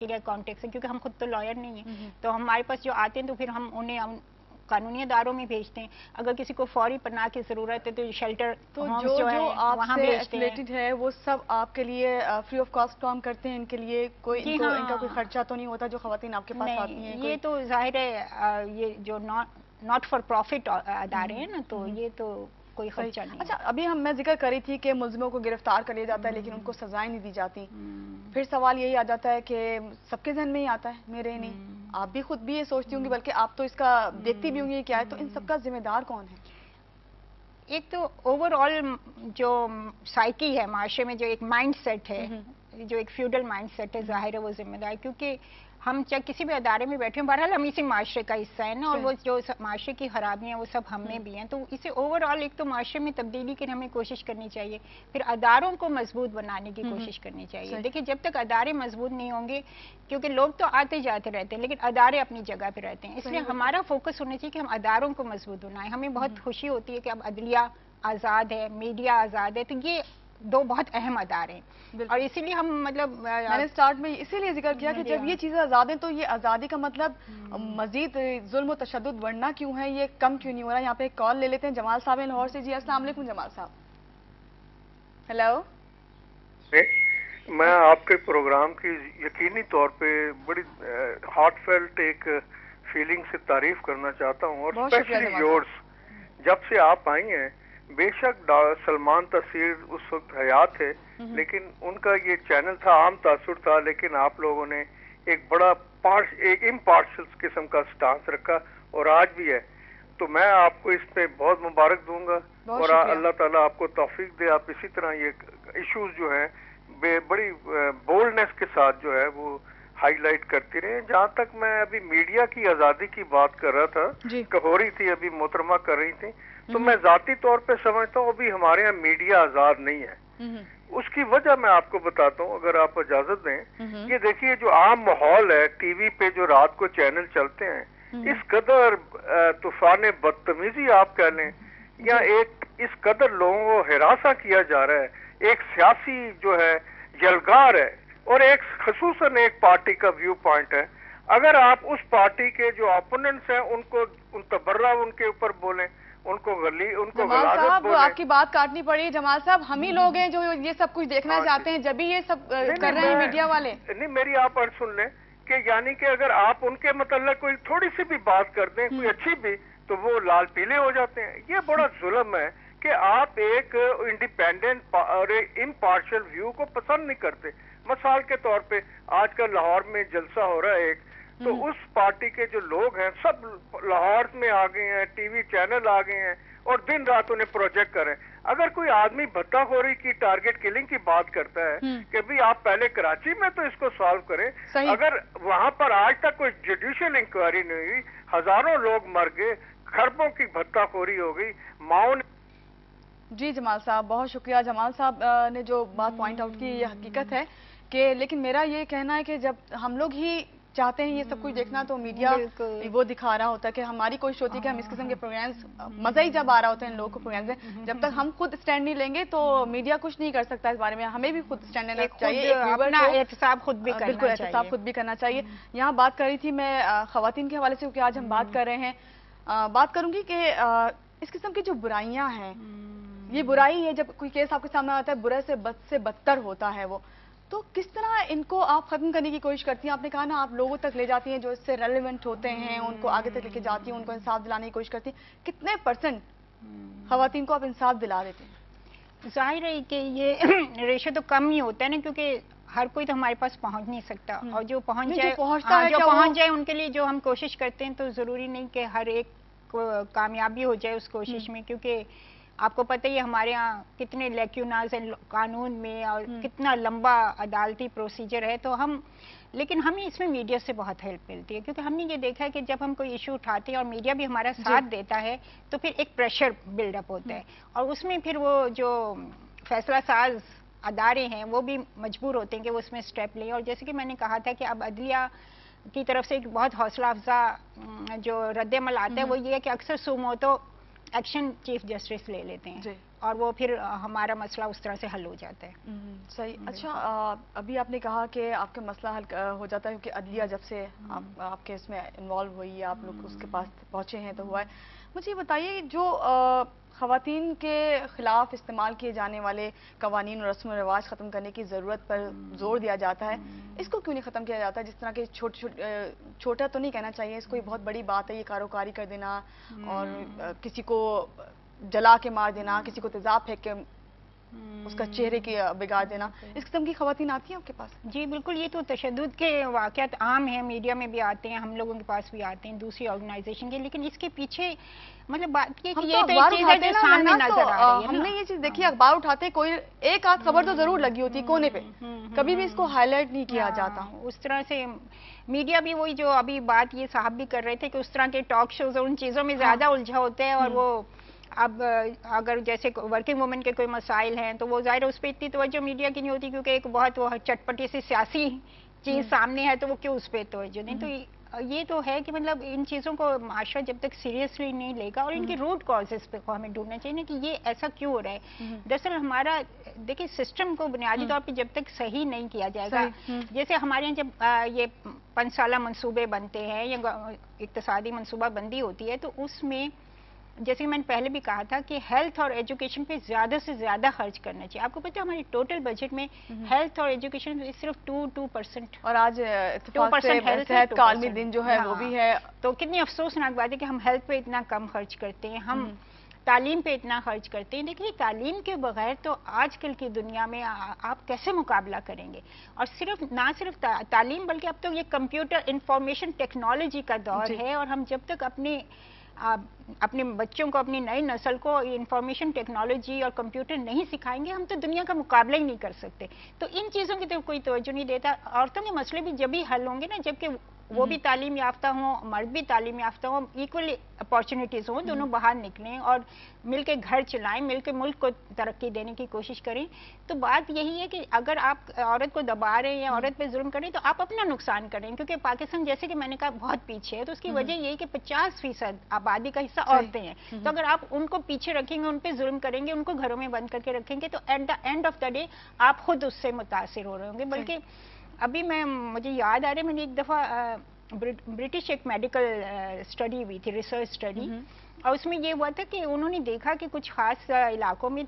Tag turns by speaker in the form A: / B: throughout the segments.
A: Area contact से, क्योंकि हम खुद तो लॉयर नहीं हैं, तो हमारे पास जो आते हैं तो फिर हम उन्हें कानूनी अदारों में भेजते हैं। अगर किसी को फौरी पनाह की जरूरत है तो शेल्टर होम्स जो है वहाँ भेजते हैं।
B: है वो सब आपके लिए फ्री ऑफ कॉस्ट काम करते हैं? इनके लिए कोई इनका कोई खर्चा तो नहीं होता जो खवातीन आपके पास आती हैं?
A: ये तो जाहिर है ये जो नॉट फॉर प्रॉफिट अदारे हैं ना, तो ये तो कोई खर्चा नहीं।
B: अच्छा, अभी मैं जिक्र करी थी कि मुल्जिमों को गिरफ्तार कर लिया जाता है लेकिन उनको सजाएं नहीं दी जाती। फिर सवाल यही आ जाता है कि सबके जहन में ही आता है, मेरे नहीं, आप भी खुद भी ये सोचती होंगी, बल्कि आप तो इसका देखती भी होंगी क्या है, तो इन सबका जिम्मेदार कौन है?
A: एक तो ओवरऑल जो साइकी है माशरे में, जो एक माइंड सेट है, जो एक फ्यूडल माइंड सेट है, जाहिर है वो जिम्मेदार, क्योंकि हम चाहे किसी भी अदारे में बैठे हैं, बहरहाल हम इसी माशरे का हिस्सा है ना, और वो जो माशरे की खराबियां हैं वो सब हम में भी हैं। तो इसे ओवरऑल एक तो माशरे में तब्दीली की हमें कोशिश करनी चाहिए, फिर अदारों को मजबूत बनाने की कोशिश करनी चाहिए। देखिए, जब तक अदारे मजबूत नहीं होंगे, क्योंकि लोग तो आते जाते रहते हैं लेकिन अदारे अपनी जगह पे रहते हैं, इसलिए हमारा फोकस होना चाहिए कि हम अदारों को मजबूत बनाएं। हमें बहुत खुशी होती है कि अब अदलिया आज़ाद है, मीडिया आज़ाद है, तो ये दो बहुत अहम अदारे हैं, और इसीलिए हम मतलब
B: मैंने स्टार्ट में इसीलिए जिक्र किया कि जब ये चीज़ें आज़ाद हैं तो ये आज़ादी का मतलब मजीद जुल्म और तशद्दुद बढ़ना क्यों है, ये कम क्यों नहीं हो रहा है? यहाँ पे एक कॉल ले लेते हैं, जमाल साहब हैं लाहौर से। जी अस्सलाम वालेकुम जमाल साहब। हेलो,
C: मैं आपके प्रोग्राम की यकीनी तौर पे बड़ी हार्टफेल्ट एक फीलिंग से तारीफ करना चाहता हूँ, और स्पेशली योर्स। जब से आप आई हैं, बेशक सलमान तस्वीर उस वक्त हयात थे, लेकिन उनका ये चैनल था, आम तासुर था, लेकिन आप लोगों ने एक बड़ा एक इम्पार्शल किस्म का स्टांस रखा, और आज भी है। तो मैं आपको इस पे बहुत मुबारक दूंगा, और अल्लाह ताला आपको तौफीक दे, आप इसी तरह ये इश्यूज जो हैं बड़ी बोल्डनेस के साथ जो है वो हाईलाइट करती रहे। जहाँ तक मैं अभी मीडिया की आज़ादी की बात कर रहा था, हो रही थी, अभी मोहतरमा कर रही थी, तो मैं जाती तौर पे समझता हूँ अभी हमारे यहाँ मीडिया आज़ाद नहीं है। उसकी वजह मैं आपको बताता हूँ, अगर आप इजाजत दें। ये देखिए, जो आम माहौल है, टीवी पे जो रात को चैनल चलते हैं, इस कदर तूफान बदतमीजी आप कह लें, या एक इस कदर लोगों को हिरासा किया जा रहा है, एक सियासी जो है यलगार है, और एक खसूसन एक पार्टी का व्यू पॉइंट है। अगर आप उस पार्टी के जो ओपोनेंट्स हैं उनको तबर्रा उनके ऊपर बोलें, उनको
B: जमाल साहब, आपकी बात काटनी पड़ी। जमाल साहब, हम ही लोग हैं जो ये सब कुछ देखना चाहते हैं, जब भी ये सब कर रहे हैं मीडिया वाले।
C: नहीं, मेरी आप अर्ज सुन लें कि यानी कि अगर आप उनके मतलब कोई थोड़ी सी भी बात कर दें, कोई अच्छी भी, तो वो लाल पीले हो जाते हैं। ये बड़ा जुल्म है कि आप एक इंडिपेंडेंट और इम्पार्शियल व्यू को पसंद नहीं करते। मिसाल के तौर पे आजकल लाहौर में जलसा हो रहा है एक, तो उस पार्टी के जो लोग हैं सब लाहौर में आ गए हैं, टीवी चैनल आ गए हैं, और दिन रात उन्हें प्रोजेक्ट करें। अगर कोई आदमी भत्ताखोरी की, टारगेट किलिंग की बात करता है कि भी आप पहले कराची में तो इसको सॉल्व करें, अगर वहां पर आज तक कोई जुडिशियल इंक्वायरी नहीं हुई, हजारों लोग मर गए, खरबों की भत्ताखोरी हो गई, माओ ने।
B: जी जमाल साहब, बहुत शुक्रिया। जमाल साहब ने जो बात पॉइंट आउट की, ये हकीकत है कि, लेकिन मेरा ये कहना है कि जब हम लोग ही चाहते हैं ये सब कुछ देखना, तो मीडिया वो दिखा रहा होता है कि हमारी कोशिश होती है कि हम इस किस्म के प्रोग्राम्स, मजा ही जब आ रहा होता है इन लोगों को प्रोग्राम्स में, जब तक हम खुद स्टैंड नहीं लेंगे तो मीडिया कुछ नहीं कर सकता इस बारे में। हमें भी खुद स्टैंड लेना चाहिए,
A: अपना एहतसाब खुद भी करना,
B: बिल्कुल एहतसाब खुद भी करना चाहिए। यहाँ बात कर रही थी मैं खवातीन के हवाले से, क्योंकि आज हम बात कर रहे हैं, बात करूंगी कि इस किस्म की जो बुराइयां हैं, ये बुराई है, जब कोई केस आपके सामने आता है, बुरे से बद से बदतर होता है वो, तो किस तरह इनको आप खत्म करने की कोशिश करती हैं? आपने कहा ना, आप लोगों तक ले जाती हैं जो इससे रेलेवेंट होते हैं, उनको आगे तक लेके जाती हैं, उनको इंसाफ दिलाने की कोशिश करती हैं। कितने % खवातीन को आप इंसाफ दिला देते हैं?
A: जाहिर है कि ये रेशो तो कम ही होता है ना, क्योंकि हर कोई तो हमारे पास पहुंच नहीं सकता, और जो पहुंच जाए उनके लिए जो हम कोशिश करते हैं, तो जरूरी नहीं कि हर एक को कामयाबी हो जाए उस कोशिश में, क्योंकि आपको पता ही हमारे यहाँ कितने लैक्यूनाज हैं कानून में, और कितना लंबा अदालती प्रोसीजर है। तो लेकिन हमें इसमें मीडिया से बहुत हेल्प मिलती है, क्योंकि हमने ये देखा है कि जब हम कोई इशू उठाते हैं और मीडिया भी हमारा साथ देता है, तो फिर एक प्रेशर बिल्डअप होता है, और उसमें फिर वो जो फैसला साज अदारे हैं वो भी मजबूर होते हैं कि वो उसमें स्टेप लें। और जैसे कि मैंने कहा था कि अब अदलिया की तरफ से एक बहुत हौसला अफजा जो रद्दमल आता है, वो ये है कि अक्सर सुमो तो एक्शन चीफ जस्टिस ले लेते हैं, اور وہ پھر ہمارا مسئلہ اس طرح سے حل ہو جاتا ہے.
B: صحیح. اچھا ابھی آپ نے کہا کہ آپ کا مسئلہ حل ہو جاتا ہے کیونکہ عدلیہ جب سے آپ کے اس میں انوالو ہوئی ہے, آپ لوگ اس کے پاس پہنچے ہیں تو ہوا ہے. مجھے یہ بتائیے جو خواتین کے خلاف استعمال کیے جانے والے قوانین اور رسم و رواج ختم کرنے کی ضرورت پر زور دیا جاتا ہے, اس کو کیوں نہیں ختم کیا جاتا؟ جس طرح کہ چھوٹا تو نہیں کہنا چاہیے اس کو, یہ بہت بڑی بات ہے یہ کاروکاری کر دینا اور کسی کو جلا کے مار دینا, کسی کو تیزاب پھینک کے اس کا چہرے کی بگاڑ دینا, اس قسم کی خواتین آتی ہیں آپ کے پاس؟
A: جی بالکل, یہ تو تشدد کے واقعات عام ہیں, میڈیا میں بھی آتے ہیں, ہم لوگوں کے پاس بھی آتے ہیں دوسری آرگنائزیشن کے, لیکن اس کے پیچھے مطلب بات یہ کہ یہ تو ایک چیز ہے جو سامنے نظر آ رہی ہے.
B: ہم نے یہ چیز دیکھی, اخبار اٹھاتے کوئی ایک آدھ خبر تو ضرور لگی ہوتی کونے پہ, کبھی بھی اس کو ہائی لائٹ نہیں کیا جاتا.
A: اس طرح سے میڈیا بھی وہی جو ابھی بات یہ صاحب بھی کر رہے تھے کہ اس طرح کے ٹاک شوز اور ان چیزوں میں زیادہ الجھا ہوتے ہیں, اور وہ اب اگر جیسے ورکنگ وومن کے کوئی مسائل ہیں تو وہ ظاہر اس پہ اتنی توجہ میڈیا کی نہیں ہوتی, کیونکہ ایک بہت وہ چٹپٹی سی سیاسی چیز سامنے ہے تو وہ کیوں اس پہ توجہ نہیں. تو یہ تو ہے کہ مطلب ان چیزوں کو معاشرہ جب تک سیریسلی نہیں لے گا, اور ان کی روٹ کازز پہ ہمیں ڈھونڈنا چاہیے کہ یہ ایسا کیوں ہو رہا ہے. دراصل ہمارا دیکھیں سسٹم کو بنیادی طور پہ جب تک صحیح نہیں کیا جائے گا, جیسے ہمارے یہاں جب یہ 5 سالہ منصوبے بنتے ہیں یا اقتصادی منصوبہ بندی ہوتی ہے, تو اس میں جیسے کہ میں نے پہلے بھی کہا تھا کہ ہیلتھ اور ایجوکیشن پہ زیادہ سے زیادہ خرچ کرنا چاہیے. آپ کو پتہ ہے ہماری ٹوٹل بجٹ میں ہیلتھ اور ایجوکیشن صرف 2%,
B: اور آج اتفاق سے صحت کا عالمی دن جو ہے وہ بھی ہے.
A: تو کتنی افسوسناک بات ہے کہ ہم ہیلتھ پہ اتنا کم خرچ کرتے ہیں, ہم تعلیم پہ اتنا خرچ کرتے ہیں. دیکھیے تعلیم کے بغیر تو آج کل کی دنیا میں آپ کیسے مقابلہ کریں گے, اور نہ صرف تعلیم بلکہ اب تو یہ کمپیوٹر انفارمیشن ٹیکنالوجی کا دور ہے, اور ہم جب تک اپنے بچوں کو, اپنی نئی نسل کو انفارمیشن ٹیکنالوجی اور کمپیوٹر نہیں سکھائیں گے, ہم تو دنیا کا مقابلہ ہی نہیں کر سکتے. تو ان چیزوں کی تو کوئی توجہ نہیں دیتا. عورتوں کے مسئلے بھی جب ہی حل ہوں گے نا جبکہ وہ بھی تعلیم یافتہ ہوں, مرد بھی تعلیم یافتہ ہوں, ایکول اپارچونیٹیز ہوں, دونوں باہر نکلیں اور مل کے گھر چلائیں, مل کے ملک کو ترقی دینے کی کوشش کریں. تو بات یہی ہے کہ اگر آپ عورت کو دبا رہے ہیں یا عورت پہ ظلم کریں تو آپ اپنا نقصان کریں, کیونکہ پاکستان جیسے کہ میں نے کہا بہت پیچھے ہے. تو اس کی وجہ یہی کہ 50% آبادی کا حصہ عورتیں ہیں. تو اگر آپ ان کو پیچھے رکھیں گے, ان پہ ظلم کریں گے, ان کو گھروں میں بند کر کے رکھیں گے, تو at the end of the day آپ خود اس سے متاثر ہو رہے ہوں گے. بلکہ ابھی مجھے یاد آ رہا ہے, میں نے ایک دفعہ برٹش ایک میڈیکل اسٹڈی ہوئی تھی, ریسرچ اسٹڈی, اور اس میں یہ ہوا تھا کہ انہوں نے دیکھا کہ کچھ خاص علاقوں میں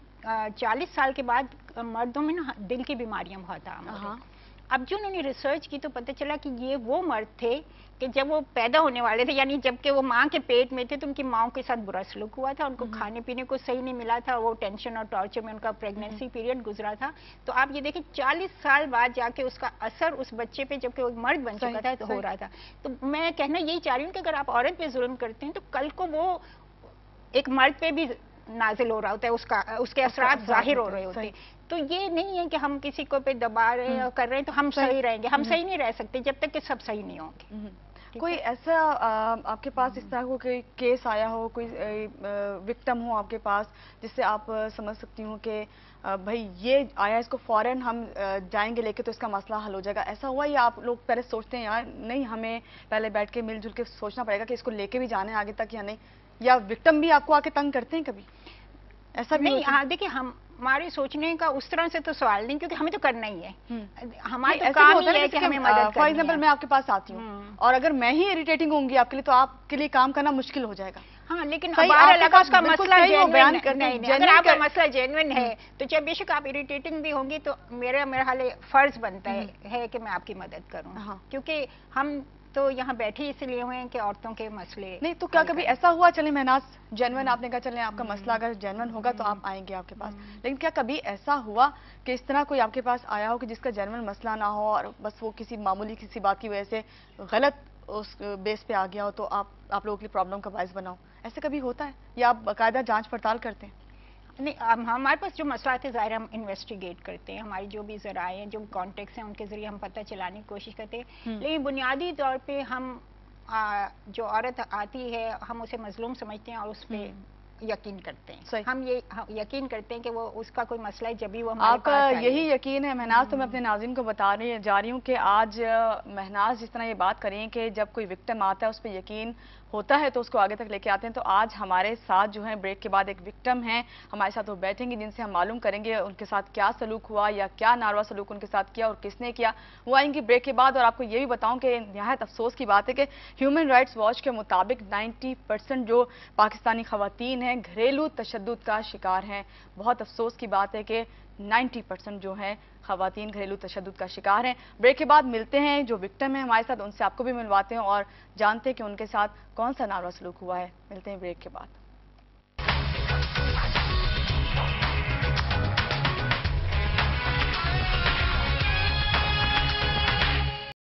A: 40 سال کے بعد مردوں میں نا دل کی بیماریاں بہت عام ہو گئی. اب جو انہوں نے ریسرچ کی تو پتہ چلا کہ یہ وہ مرد تھے کہ جب وہ پیدا ہونے والے تھے, یعنی جب کہ وہ ماں کے پیٹ میں تھے, تو ان کی ماں کے ساتھ برا سلوک ہوا تھا, ان کو کھانے پینے کو صحیح نہیں ملا تھا, وہ ٹینشن اور ٹارچر میں ان کا پریگننسی پیریڈ گزرا تھا. تو آپ یہ دیکھیں 40 سال بعد جا کے اس کا اثر اس بچے پہ جب کہ وہ مرد بن چکا تھا تو ہو رہا تھا. تو میں کہنا یہی چاہ رہی ہوں کہ اگر آپ عورت پہ ظلم کرتے ہیں تو کل کو وہ ایک مرد پہ بھی نازل ہو رہا ہوتا ہے, اس کے اثرات ظاہر ہو رہے ہوتے ہیں. تو یہ نہیں ہے کہ ہم کسی کو پہ دبا رہے ہیں اور کر رہے ہیں تو ہم صحیح رہیں گے. ہم صحیح نہیں رہ سکتے جب تک کہ سب صحیح نہیں ہوں گے.
B: کوئی ایسا آپ کے پاس اس طرح کو کوئی کیس آیا ہو, کوئی وکٹم ہو آپ کے پاس جس سے آپ سمجھ سکتی ہوں کہ بھائی یہ آیا, اس کو فوراً ہم جائیں گے لے کے تو اس کا مسئلہ حل ہو جائے گا, ایسا ہوا یا آپ لوگ پہلے سوچتے ہیں یار نہیں ہمیں پہلے بیٹھ کے مل جل کے سوچنا پڑے گا کہ اس کو لے کے بھی جانا ہے آگے تک یا نہیں, یا وکٹم بھی آپ کو آ کے تنگ کرتے ہیں کبھی ایسا بھی نہیں؟
A: ہاں دیکھیں ہمارے سوچنے کا اس طرح سے تو سوال نہیں, کیونکہ ہمیں تو کرنا ہی ہے, ہمارا کام ہی ہے کہ ہمیں مدد کرنی ہے.
B: فار ایگزامپل میں آپ کے پاس آتی ہوں اور اگر میں ہی اریٹیٹنگ ہوں گی آپ کے لیے تو آپ کے لیے کام کرنا مشکل ہو جائے گا.
A: ہاں لیکن اس کا مسئلہ اگر آپ کا مسئلہ جینوئن ہے تو چاہے بے شک آپ اریٹیٹنگ بھی ہوں گی تو میرا حال فرض بنتا ہے کہ میں آپ کی مدد کروں, کیونکہ ہم تو یہاں بیٹھے اس لیے ہوئے ہیں کہ عورتوں کے مسئلے
B: نہیں. تو کیا کبھی ایسا ہوا, چلیں مہناز جینوئن آپ نے کہا چلیں آپ کا مسئلہ اگر جینوئن ہوگا تو آپ آئیں گے آپ کے پاس, لیکن کیا کبھی ایسا ہوا کہ اس طرح کوئی آپ کے پاس آیا ہو کہ جس کا جینوئن مسئلہ نہ ہو اور بس وہ کسی معمولی کسی بات کی وجہ سے غلط اس بیس پہ آ گیا ہو تو آپ لوگوں کے لیے پرابلم کا باعث بنا ہو, ایسے کبھی ہوتا ہے یا آپ باقاعدہ جانچ پڑتال کرتے ہیں؟
A: نہیں, ہمارے پاس جو مسئلات ہیں ظاہر ہم انویسٹیگیٹ کرتے ہیں, ہماری جو بھی ذرائع ہیں جو کانٹیکٹس ہیں ان کے ذریعے ہم پتہ چلانے کی کوشش کرتے ہیں. لیکن بنیادی طور پہ ہم جو عورت آتی ہے ہم اسے مظلوم سمجھتے ہیں اور اس پہ यकीन करते हैं, हम ये यकीन करते हैं कि वो उसका कोई मसला है जब भी वो
B: आपका यही यकीन है महनाज। तो मैं अपने नाज़रीन को जा रही हूँ कि आज महनाज जिस तरह ये बात करी है कि जब कोई विक्टिम आता है उस पर यकीन होता है तो उसको आगे तक लेके आते हैं, तो आज हमारे साथ जो है ब्रेक के बाद एक विक्टिम है, हमारे साथ वो बैठेंगे जिनसे हम मालूम करेंगे उनके साथ क्या सलूक हुआ या क्या नारवा सलूक उनके साथ किया और किसने किया। वो आएंगी ब्रेक के बाद। और आपको ये भी बताऊं कि निहायत अफसोस की बात है कि ह्यूमन राइट्स वॉच के मुताबिक 90% जो पाकिस्तानी खवातीन हैं घरेलू तशद्दुद का शिकार हैं। बहुत अफसोस की बात है कि 90% जो है खवातीन घरेलू तशद्दुद का शिकार हैं। ब्रेक के बाद मिलते हैं जो विक्टिम है हमारे साथ, उनसे आपको भी मिलवाते हैं और जानते हैं कि उनके साथ कौन सा नारवा सलूक हुआ है। मिलते हैं ब्रेक के बाद।